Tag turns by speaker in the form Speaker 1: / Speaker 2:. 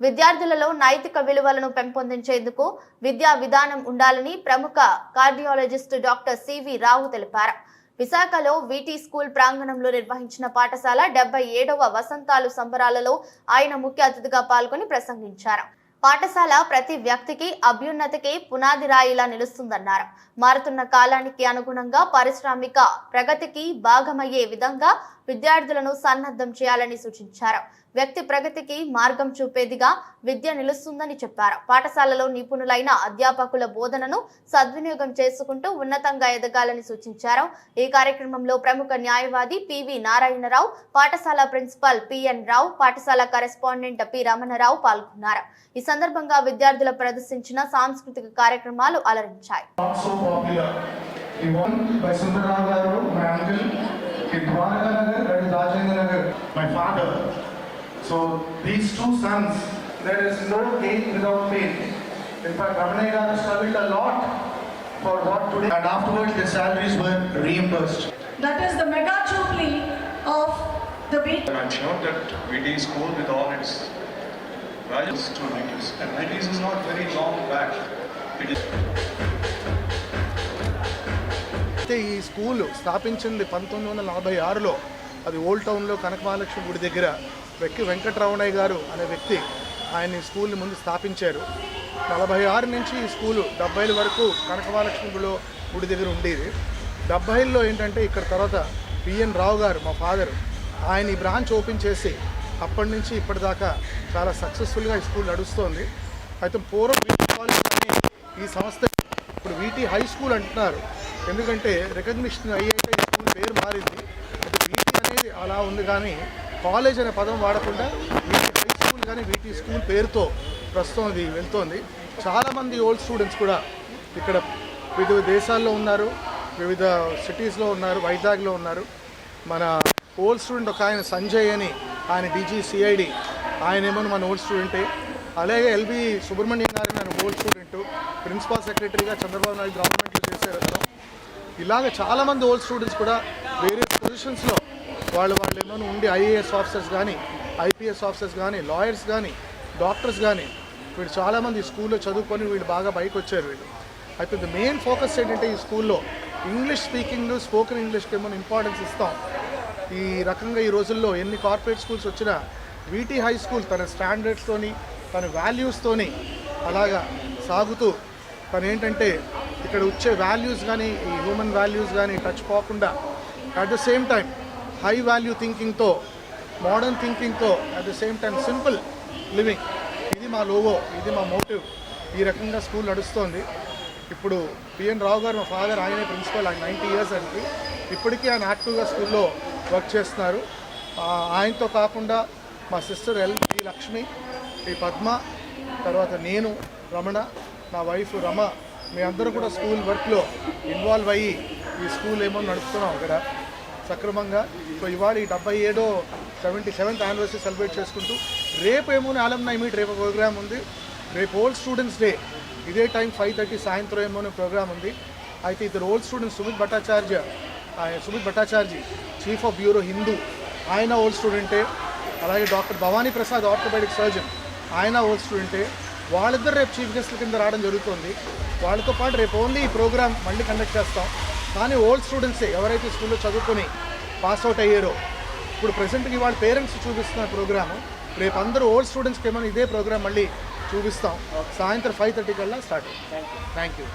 Speaker 1: విద్యార్థులలో నైతిక విలువలను పెంపొందించేందుకు విద్యా విధానం ఉండాలని ప్రముఖ కార్డియాలజిస్ట్ డాక్టర్ సివి రావు తెలిపారు. విశాఖలో వీటీ స్కూల్ ప్రాంగణంలో నిర్వహించిన పాఠశాల 77వ వసంతాలు సంబరాలలో ఆయన ముఖ్య అతిథిగా పాల్గొని ప్రసంగించారు. పాఠశాల ప్రతి వ్యక్తికి అభ్యున్నతికి పునాది రాయిలా నిలుస్తుందన్నారు. మారుతున్న కాలానికి అనుగుణంగా పారిశ్రామిక ప్రగతికి భాగమయ్యే విధంగా విద్యార్థులను సన్నద్ధం చేయాలని సూచించారు. వ్యక్తి ప్రగతికి మార్గం చూపేదిగా విద్య నిలుస్తుందని చెప్పారు. పాఠశాలలో నిపుణులైన అధ్యాపకుల బోధనను సద్వినియోగం చేసుకుంటూ ఉన్నతంగా ఎదగాలని సూచించారు. ఈ కార్యక్రమంలో ప్రముఖ న్యాయవాది పివి నారాయణరావు, పాఠశాల ప్రిన్సిపల్ పిఎన్ రావు, పాఠశాల కరెస్పాండెంట్ పి రమణరావు పాల్గొన్నారు. ఈ సందర్భంగా విద్యార్థులు ప్రదర్శించిన సాంస్కృతిక కార్యక్రమాలు అలరించాయి.
Speaker 2: So these two sons, there is no gain without pain. In fact, Ramanaya struggled a lot for what today, and afterwards their salaries were reimbursed.
Speaker 3: That is the mega jubilee of the VT.
Speaker 4: And I'm sure that VT school with all its values to 90s, and 90s is not very long back. It is.
Speaker 2: ఈ school స్థాపించింది 1946లో. అది old టౌన్లో కనకమహాలక్ష్మి గుడి దగ్గర వెంకటరమణయ్య గారు అనే వ్యక్తి ఆయన ఈ స్కూల్ని ముందు స్థాపించారు. 46 నుంచి ఈ స్కూలు 70ల వరకు కనకమహాలక్ష్మి గుడి దగ్గర ఉండేది. 70ల్లో ఏంటంటే ఇక్కడ తర్వాత పిఎన్ రావు గారు, మా ఫాదర్, ఆయన ఈ బ్రాంచ్ ఓపెన్ చేసి అప్పటి నుంచి ఇప్పటిదాకా చాలా సక్సెస్ఫుల్గా ఈ స్కూల్ నడుస్తోంది. అయితే పూర్వం వీటీ కాలేజ్ అనే ఈ సంస్థ ఇప్పుడు వీటీ హై స్కూల్ అంటున్నారు. ఎందుకంటే రికగ్నిషన్ అయ్యాక ఈ స్కూల్ పేరు మారింది. అయితే వీటీ అనేది అలా ఉంది, కానీ కాలేజ్ అనే పదం వాడకుండా వీటీ హై స్కూల్ కానీ వీటీ స్కూల్ పేరుతో ప్రస్తుతం అది వెళ్తోంది. చాలామంది ఓల్డ్ స్టూడెంట్స్ కూడా ఇక్కడ వివిధ దేశాల్లో ఉన్నారు, వివిధ సిటీస్లో ఉన్నారు, వైజాగ్లో ఉన్నారు. మన ఓల్డ్ స్టూడెంట్ ఒక ఆయన సంజయ్ అని, ఆయన DGCID, ఆయనేమో మన ఓల్డ్ స్టూడెంటే. అలాగే LB సుబ్రహ్మణ్యం గారు ఆయన ఓల్డ్ స్టూడెంట్, ప్రిన్సిపాల్ సెక్రటరీగా చంద్రబాబు నాయుడు గవర్నమెంట్లో చేశారు అతను. ఇలాగ చాలామంది ఓల్డ్ స్టూడెంట్స్ కూడా వేరే పొజిషన్స్లో వాళ్ళు ఏమో ఉండి IAS ఆఫీసర్స్ కానీ, IPS ఆఫీసర్స్ కానీ, లాయర్స్ కానీ, డాక్టర్స్ కానీ, వీళ్ళు చాలామంది ఈ స్కూల్లో చదువుకొని వీళ్ళు బాగా బయటకు వచ్చారు వీళ్ళు. అయితే ద మెయిన్ ఫోకస్ ఏంటంటే ఈ స్కూల్లో ఇంగ్లీష్ స్పీకింగ్, స్పోకెన్ ఇంగ్లీష్కి ఏమో ఇంపార్టెన్స్ ఇస్తాం. ఈ రకంగా ఈ రోజుల్లో ఎన్ని కార్పొరేట్ స్కూల్స్ వచ్చినా వీటీ హై స్కూల్ తన స్టాండర్డ్స్తోని, తన వాల్యూస్తోని అలాగా సాగుతూ తను ఏంటంటే ఇక్కడ వచ్చే వాల్యూస్ కానీ, ఈ హ్యూమన్ వాల్యూస్ కానీ టచ్ పోకుండా at the same time high value థింకింగ్తో, మోడర్న్ థింకింగ్తో, at the same time simple living, ఇది మా లోగో, ఇది మా మోటివ్. ఈ రకంగా స్కూల్ నడుస్తోంది. ఇప్పుడు పిఎన్ రావు గారు, మా ఫాదర్, ఆయనే ప్రిన్సిపల్. ఆయన 90 years అండి. ఇప్పటికీ ఆయన యాక్టివ్గా స్కూల్లో వర్క్ చేస్తున్నారు. ఆయనతో కాకుండా మా సిస్టర్ LB లక్ష్మి, ఈ పద్మ, తర్వాత నేను, రమణ, నా వైఫ్ రమ, మేమందరూ కూడా స్కూల్ వర్క్లో ఇన్వాల్వ్ అయ్యి ఈ స్కూల్ ఏమో నడుపుతున్నాం ఇక్కడ సక్రమంగా. సో ఇవాళ ఈ 77th యానివర్సరీ సెలబ్రేట్ చేసుకుంటూ రేపు ఏమో అలమ్నై మీట్, రేపు ప్రోగ్రామ్ ఉంది. రేపు ఓల్డ్ స్టూడెంట్స్ డే, ఇదే టైం 5:30 సాయంత్రం ఏమో ప్రోగ్రామ్ ఉంది. అయితే ఇద్దరు old students, Sumit Bhattacharjee chief of bureau Hindu, ఆయన ఓల్డ్ స్టూడెంటే. అలాగే doctor Bhavani Prasad, orthopaedic surgeon, ఆయన ఓల్డ్ స్టూడెంటే. వాళ్ళిద్దరు రేపు చీఫ్ గెస్ట్ల కింద రావడం జరుగుతుంది. వాళ్ళతో పాటు రేపు ఓన్లీ ఈ ప్రోగ్రామ్ మళ్ళీ కండక్ట్ చేస్తాం. కానీ ఓల్డ్ స్టూడెంట్సే ఎవరైతే స్కూల్లో చదువుకొని పాస్అవుట్ అయ్యారో, ఇప్పుడు ప్రెసెంట్కి వాళ్ళ పేరెంట్స్ చూపిస్తున్న ప్రోగ్రాము, రేపు అందరూ ఓల్డ్ స్టూడెంట్స్కి ఏమైనా ఇదే ప్రోగ్రామ్ మళ్ళీ చూపిస్తాం. సాయంత్రం 5:30 కల్లా స్టార్ట్. Thank you.